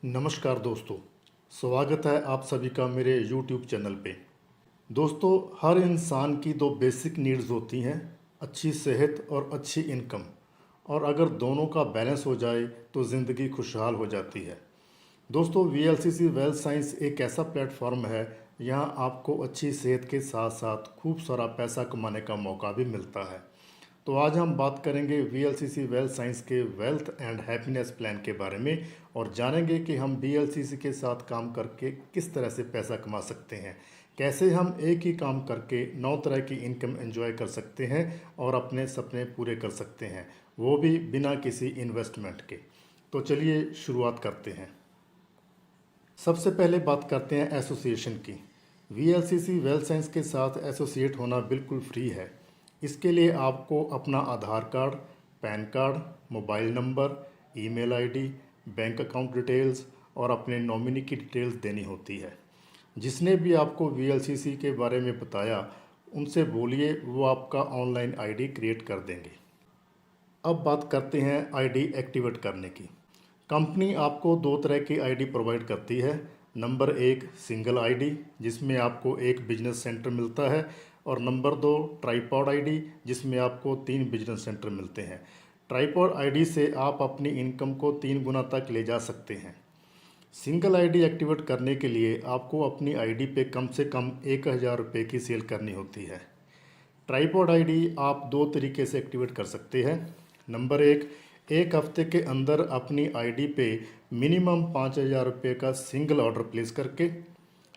नमस्कार दोस्तों, स्वागत है आप सभी का मेरे YouTube चैनल पे। दोस्तों, हर इंसान की दो बेसिक नीड्स होती हैं, अच्छी सेहत और अच्छी इनकम। और अगर दोनों का बैलेंस हो जाए तो ज़िंदगी खुशहाल हो जाती है। दोस्तों, VLCC वेल्थ साइंस एक ऐसा प्लेटफॉर्म है यहाँ आपको अच्छी सेहत के साथ साथ खूब सारा पैसा कमाने का मौका भी मिलता है। तो आज हम बात करेंगे VLCC वेल्थ साइंस के वेल्थ एंड हैप्पीनेस प्लान के बारे में और जानेंगे कि हम VLCC के साथ काम करके किस तरह से पैसा कमा सकते हैं, कैसे हम एक ही काम करके 9 तरह की इनकम एंजॉय कर सकते हैं और अपने सपने पूरे कर सकते हैं, वो भी बिना किसी इन्वेस्टमेंट के। तो चलिए शुरुआत करते हैं। सबसे पहले बात करते हैं एसोसिएशन की। VLCC वेल्थ साइंस के साथ एसोसिएट होना बिल्कुल फ्री है। इसके लिए आपको अपना Aadhaar card, PAN card, mobile number, email ID, bank account details और अपने नॉमिनी की डिटेल्स देनी होती है। जिसने भी आपको VLCC के बारे में बताया उनसे बोलिए, वो आपका ऑनलाइन आईडी क्रिएट कर देंगे। अब बात करते हैं आईडी एक्टिवेट करने की। कंपनी आपको दो तरह की आईडी प्रोवाइड करती है। नंबर एक सिंगल आईडी, जिसमें आपको एक बिजनेस सेंटर मिलता है, और नंबर दो ट्राईपॉड आईडी, जिसमें आपको 3 बिजनेस सेंटर मिलते हैं। ट्राईपॉड आईडी से आप अपनी इनकम को 3 गुना तक ले जा सकते हैं। सिंगल आईडी एक्टिवेट करने के लिए आपको अपनी आईडी पे कम से कम 1000 रुपये की सेल करनी होती है। ट्राईपॉड आईडी आप दो तरीके से एक्टिवेट कर सकते हैं। नंबर एक हफ्ते के अंदर अपनी आईडी पे मिनिमम 5000 रुपये का सिंगल ऑर्डर प्लेस करके।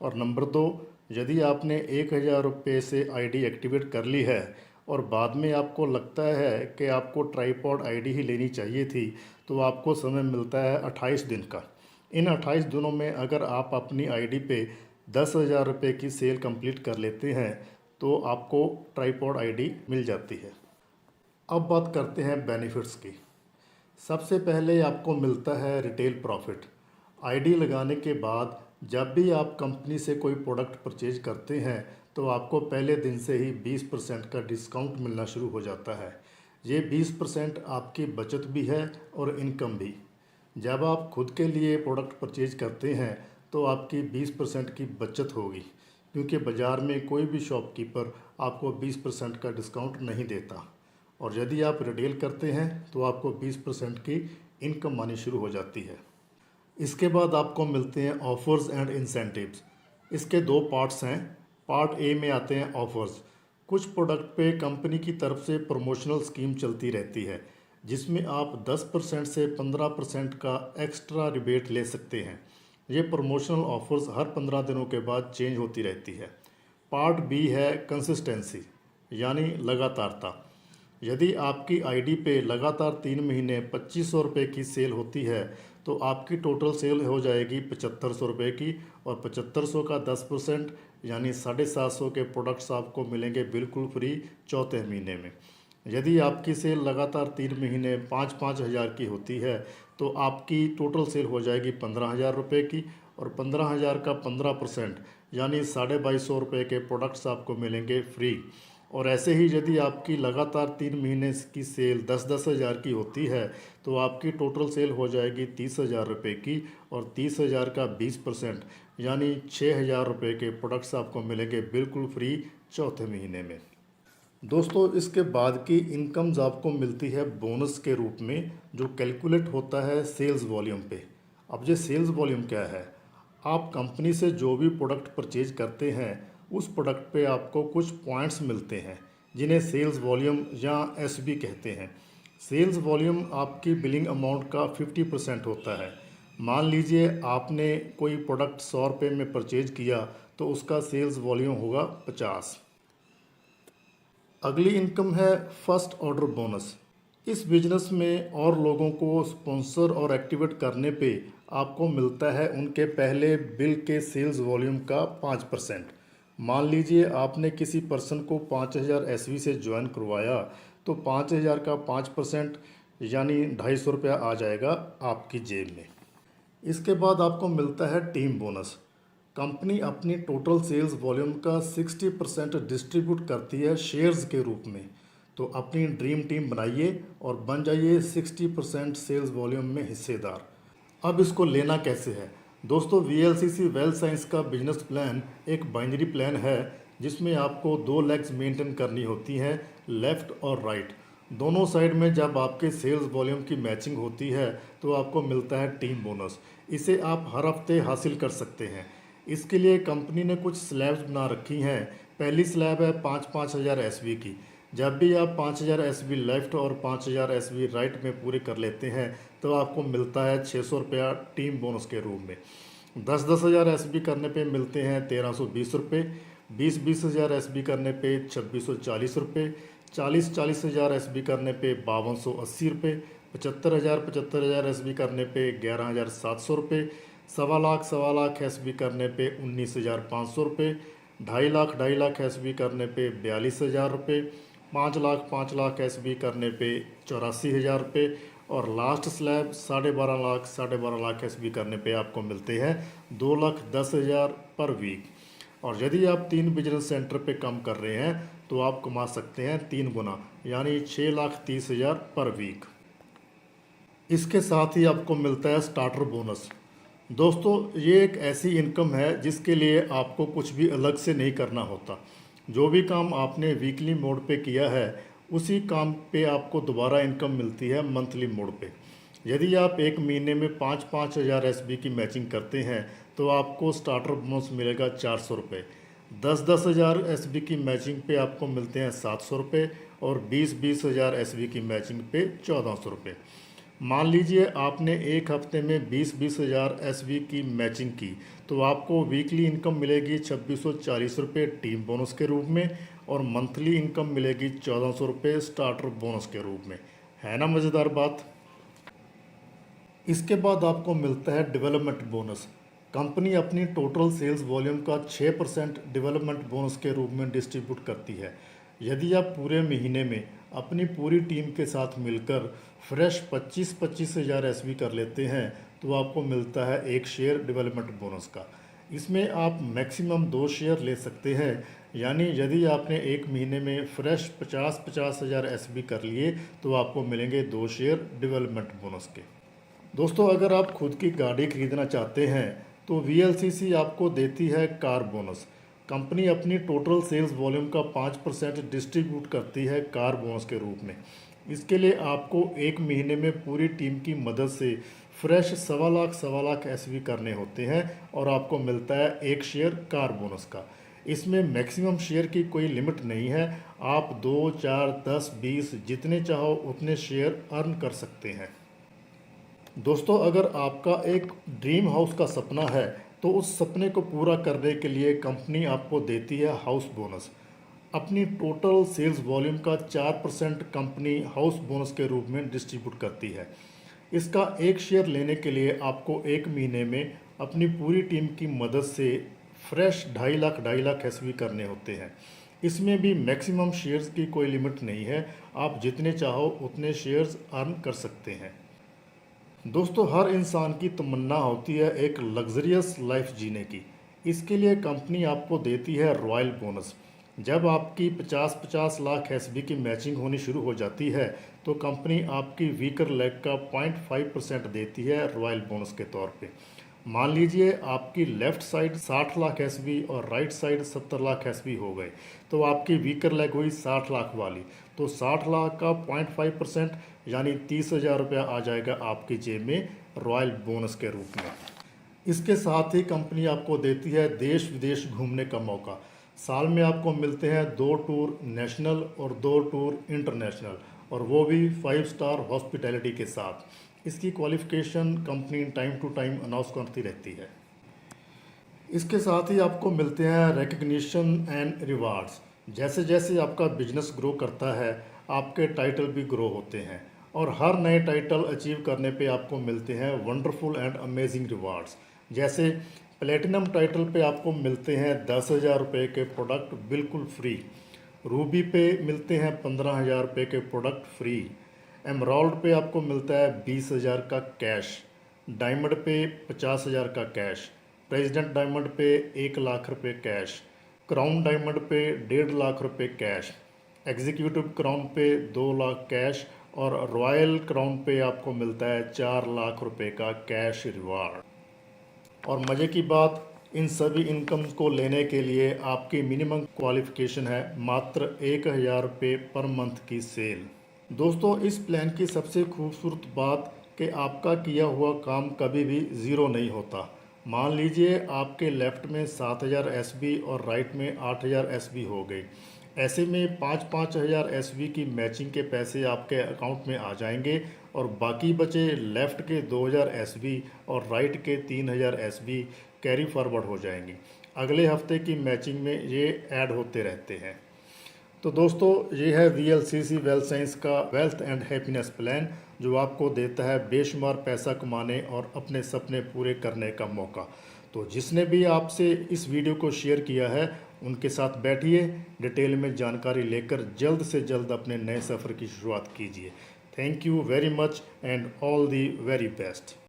और नंबर दो, यदि आपने 1000 रुपये से आईडी एक्टिवेट कर ली है और बाद में आपको लगता है कि आपको ट्राईपॉड आईडी ही लेनी चाहिए थी, तो आपको समय मिलता है 28 दिन का। इन 28 दिनों में अगर आप अपनी आईडी पे 10,000 रुपये की सेल कंप्लीट कर लेते हैं तो आपको ट्राईपॉड आईडी मिल जाती है। अब बात करते हैं बेनिफिट्स की। सबसे पहले आपको मिलता है रिटेल प्रॉफिट। आईडी लगाने के बाद जब भी आप कंपनी से कोई प्रोडक्ट परचेज करते हैं तो आपको पहले दिन से ही 20% का डिस्काउंट मिलना शुरू हो जाता है। ये 20% आपकी बचत भी है और इनकम भी। जब आप खुद के लिए प्रोडक्ट परचेज करते हैं तो आपकी 20% की बचत होगी, क्योंकि बाज़ार में कोई भी शॉपकीपर आपको 20% का डिस्काउंट नहीं देता। और यदि आप रिटेल करते हैं तो आपको 20% की इनकम आनी शुरू हो जाती है। इसके बाद आपको मिलते हैं ऑफ़र्स एंड इंसेंटिव्स। इसके दो पार्ट्स हैं। पार्ट ए में आते हैं ऑफ़र्स। कुछ प्रोडक्ट पे कंपनी की तरफ से प्रमोशनल स्कीम चलती रहती है, जिसमें आप 10% से 15% का एक्स्ट्रा रिबेट ले सकते हैं। ये प्रमोशनल ऑफ़र्स हर 15 दिनों के बाद चेंज होती रहती है। पार्ट बी है कंसिस्टेंसी, यानी लगातारता। यदि आपकी आईडी पे लगातार 3 महीने 2500 रुपये की सेल होती है तो आपकी टोटल सेल हो जाएगी 7500 रुपये की, और 7500 का 10% यानी 750 के प्रोडक्ट्स आपको मिलेंगे बिल्कुल फ्री चौथे महीने में। यदि आपकी सेल लगातार 3 महीने 5-5 हज़ार की होती है तो आपकी टोटल सेल हो जाएगी 15,000 रुपये की, और 15,000 का 15% यानी 2250 रुपये के प्रोडक्ट्स आपको मिलेंगे फ्री। और ऐसे ही यदि आपकी लगातार 3 महीने की सेल 10-10 हज़ार की होती है तो आपकी टोटल सेल हो जाएगी 30,000 रुपये की, और 30,000 का 20% यानी 6,000 रुपये के प्रोडक्ट्स आपको मिलेंगे बिल्कुल फ्री चौथे महीने में। दोस्तों, इसके बाद की इनकम्स आपको मिलती है बोनस के रूप में, जो कैलकुलेट होता है सेल्स वॉल्यूम पे। अब ये सेल्स वॉल्यूम क्या है? आप कंपनी से जो भी प्रोडक्ट परचेज करते हैं उस प्रोडक्ट पे आपको कुछ पॉइंट्स मिलते हैं, जिन्हें सेल्स वॉल्यूम या SB कहते हैं। सेल्स वॉल्यूम आपकी बिलिंग अमाउंट का 50% होता है। मान लीजिए आपने कोई प्रोडक्ट 100 रुपये में परचेज किया तो उसका सेल्स वॉल्यूम होगा 50। अगली इनकम है फर्स्ट ऑर्डर बोनस। इस बिजनेस में और लोगों को स्पॉन्सर और एक्टिवेट करने पे आपको मिलता है उनके पहले बिल के सेल्स वॉल्यूम का 5%। मान लीजिए आपने किसी पर्सन को 5000 SB से ज्वाइन करवाया तो 5000 का 5% यानी 250 रुपया आ जाएगा आपकी जेब में। इसके बाद आपको मिलता है टीम बोनस। कंपनी अपनी टोटल सेल्स वॉल्यूम का 60% डिस्ट्रीब्यूट करती है शेयर्स के रूप में। तो अपनी ड्रीम टीम बनाइए और बन जाइए 60% सेल्स वॉल्यूम में हिस्सेदार। अब इसको लेना कैसे है? दोस्तों, वीएलसीसी वेल्थ साइंस का बिजनेस प्लान एक बाइनरी प्लान है जिसमें आपको दो लेग्स मेंटेन करनी होती हैं, लेफ़्ट और राइट। दोनों साइड में जब आपके सेल्स वॉल्यूम की मैचिंग होती है तो आपको मिलता है टीम बोनस। इसे आप हर हफ्ते हासिल कर सकते हैं। इसके लिए कंपनी ने कुछ स्लैब्स बना रखी हैं। पहली स्लैब है 5,000 एसवी की। जब भी आप 5,000 एसवी लेफ्ट और 5,000 एसवी राइट में पूरे कर लेते हैं तो आपको मिलता है 600 रुपया टीम बोनस के रूप में। 10,000 एसबी करने पे मिलते हैं 1,320 रुपये। 20,000 एसबी करने पे 2,640 रुपये। 40,000 एसबी करने पे 5,280 रुपये। 75,000 एसबी करने पे 11,700 रुपये। 1,25,000 एसबी करने पे 19,500 रुपये। 2,50,000 एसबी करने पे 42,000 रुपये। 5,00,000 एसबी करने पे 84,000 रुपये। और लास्ट स्लैब 12,50,000 एसबी करने पे आपको मिलते हैं 2,10,000 पर वीक। और यदि आप 3 बिजनेस सेंटर पे काम कर रहे हैं तो आप कमा सकते हैं 3 गुना, यानी 6,30,000 पर वीक। इसके साथ ही आपको मिलता है स्टार्टर बोनस। दोस्तों, ये एक ऐसी इनकम है जिसके लिए आपको कुछ भी अलग से नहीं करना होता। जो भी काम आपने वीकली मोड पे किया है उसी काम पे आपको दोबारा इनकम मिलती है मंथली मोड पे। यदि आप एक महीने में 5,000 एसबी की मैचिंग करते हैं तो आपको स्टार्टर बोनस मिलेगा 400 रुपये। 10,000 एसबी की मैचिंग पे आपको मिलते हैं 700 रुपये। और 20,000 एसबी की मैचिंग पे 1,400 रुपये। मान लीजिए आपने एक हफ्ते में 20,000 एसवी की मैचिंग की तो आपको वीकली इनकम मिलेगी 2,640 रुपये टीम बोनस के रूप में। और मंथली इनकम मिलेगी 1,400 रुपये स्टार्टर बोनस के रूप में। है ना मज़ेदार बात? इसके बाद आपको मिलता है डेवलपमेंट बोनस। कंपनी अपनी टोटल सेल्स वॉल्यूम का 6% डेवलपमेंट बोनस के रूप में डिस्ट्रीब्यूट करती है। यदि आप पूरे महीने में अपनी पूरी टीम के साथ मिलकर फ्रेश 25,000 एसवी कर लेते हैं तो आपको मिलता है 1 शेयर डेवलपमेंट बोनस का। इसमें आप मैक्सिमम 2 शेयर ले सकते हैं, यानी यदि आपने एक महीने में फ्रेश 50,000 एसवी कर लिए तो आपको मिलेंगे 2 शेयर डेवलपमेंट बोनस के। दोस्तों, अगर आप खुद की गाड़ी खरीदना चाहते हैं तो वीएलसीसी आपको देती है कार बोनस। कंपनी अपनी टोटल सेल्स वॉल्यूम का 5% डिस्ट्रीब्यूट करती है कार बोनस के रूप में। इसके लिए आपको एक महीने में पूरी टीम की मदद से फ्रेश 1,25,000 एसवी करने होते हैं और आपको मिलता है 1 शेयर कार बोनस का। इसमें मैक्सिमम शेयर की कोई लिमिट नहीं है। आप 2, 4, 10, 20 जितने चाहो उतने शेयर अर्न कर सकते हैं। दोस्तों, अगर आपका एक ड्रीम हाउस का सपना है तो उस सपने को पूरा करने के लिए कंपनी आपको देती है हाउस बोनस। अपनी टोटल सेल्स वॉल्यूम का 4% कंपनी हाउस बोनस के रूप में डिस्ट्रीब्यूट करती है। इसका 1 शेयर लेने के लिए आपको एक महीने में अपनी पूरी टीम की मदद से फ्रेश 2,50,000 एसवी करने होते हैं। इसमें भी मैक्सिमम शेयर्स की कोई लिमिट नहीं है। आप जितने चाहो उतने शेयर्स अर्न कर सकते हैं। दोस्तों, हर इंसान की तमन्ना होती है एक लग्जरियस लाइफ जीने की। इसके लिए कंपनी आपको देती है रॉयल बोनस। जब आपकी 50,50 लाख एसबी की मैचिंग होनी शुरू हो जाती है तो कंपनी आपकी वीकर लेग का 0.5% देती है रॉयल बोनस के तौर पे। मान लीजिए आपकी लेफ़्ट साइड 60 लाख एसबी और राइट साइड 70 लाख एसबी हो गए तो आपकी वीकर लेग हुई 60 लाख वाली। तो 60 लाख का 0.5% यानी 30,000 रुपया आ जाएगा आपकी जेब में रॉयल बोनस के रूप में। इसके साथ ही कंपनी आपको देती है देश विदेश घूमने का मौका। साल में आपको मिलते हैं 2 टूर नेशनल और 2 टूर इंटरनेशनल, और वो भी 5 स्टार हॉस्पिटैलिटी के साथ। इसकी qualification company time to time announce करती रहती है। इसके साथ ही आपको मिलते हैं रिकग्निशन एंड रिवार्ड्स। जैसे जैसे आपका बिजनेस ग्रो करता है आपके टाइटल भी ग्रो होते हैं, और हर नए टाइटल अचीव करने पे आपको मिलते हैं वंडरफुल एंड अमेजिंग रिवार्ड्स। जैसे प्लेटिनम टाइटल पे आपको मिलते हैं 10,000 रुपये के प्रोडक्ट बिल्कुल फ्री। रूबी पे मिलते हैं 15,000 रुपये के प्रोडक्ट फ्री। एमराल्ड पे आपको मिलता है 20,000 का कैश। डायमंड पे 50,000 का कैश। प्रेसिडेंट डायमंड पे 1,00,000 रुपये कैश। क्राउन डायमंड पे 1.5 लाख रुपये कैश। एग्जीक्यूटिव क्राउन पे 2 लाख कैश। और रॉयल क्राउन पे आपको मिलता है 4 लाख रुपए का कैश रिवार्ड। और मज़े की बात, इन सभी इनकम्स को लेने के लिए आपकी मिनिमम क्वालिफिकेशन है मात्र 1,000 रुपये पर मंथ की सेल। दोस्तों, इस प्लान की सबसे खूबसूरत बात कि आपका किया हुआ काम कभी भी ज़ीरो नहीं होता। मान लीजिए आपके लेफ़्ट में 7,000 एसबी और राइट में 8,000 एसबी हो गई। ऐसे में 5-5 हज़ार एसबी की मैचिंग के पैसे आपके अकाउंट में आ जाएंगे और बाकी बचे लेफ़्ट के 2,000 एसबी और राइट के 3,000 एसबी कैरी फॉरवर्ड हो जाएंगे। अगले हफ्ते की मैचिंग में ये ऐड होते रहते हैं। तो दोस्तों, ये है VLCC वेल्थ साइंस का वेल्थ एंड हैप्पीनेस प्लान, जो आपको देता है बेशुमार पैसा कमाने और अपने सपने पूरे करने का मौका। तो जिसने भी आपसे इस वीडियो को शेयर किया है, उनके साथ बैठिए, डिटेल में जानकारी लेकर जल्द से जल्द अपने नए सफ़र की शुरुआत कीजिए। Thank you very much and all the very best.